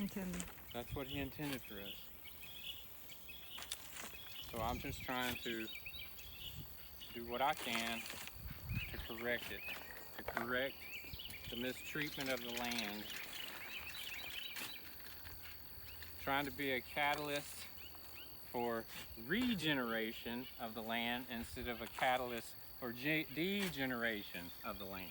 intended. That's what he intended for us. So I'm just trying to do what I can to correct it, to correct the mistreatment of the land. Trying to be a catalyst for regeneration of the land instead of a catalyst for degeneration of the land.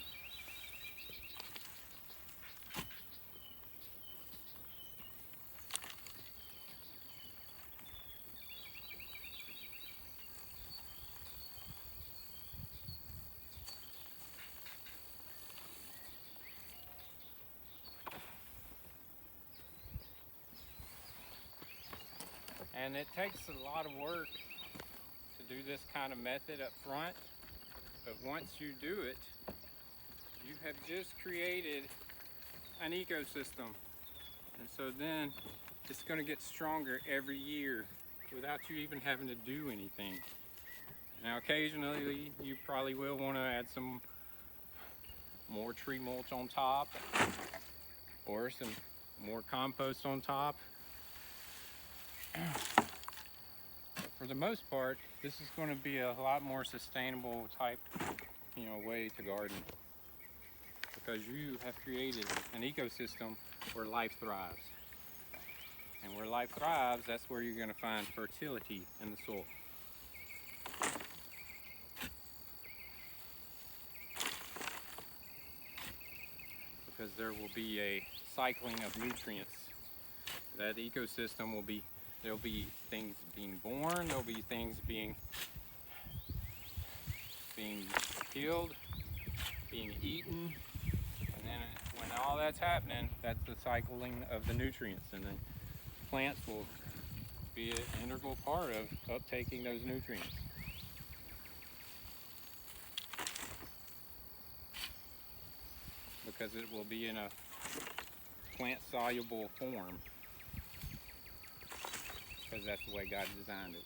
And it takes a lot of work to do this kind of method up front, but once you do it, you have just created an ecosystem. And so then it's going to get stronger every year without you even having to do anything. Now occasionally you probably will want to add some more tree mulch on top or some more compost on top. But for the most part, this is going to be a lot more sustainable type, way to garden, because you have created an ecosystem where life thrives. And where life thrives, that's where you're going to find fertility in the soil. Because there will be a cycling of nutrients. That ecosystem will be, there'll be things being born, there'll be things being killed, being eaten, and then when all that's happening, that's the cycling of the nutrients, and then plants will be an integral part of uptaking those nutrients. Because it will be in a plant-soluble form, because that's the way God designed it.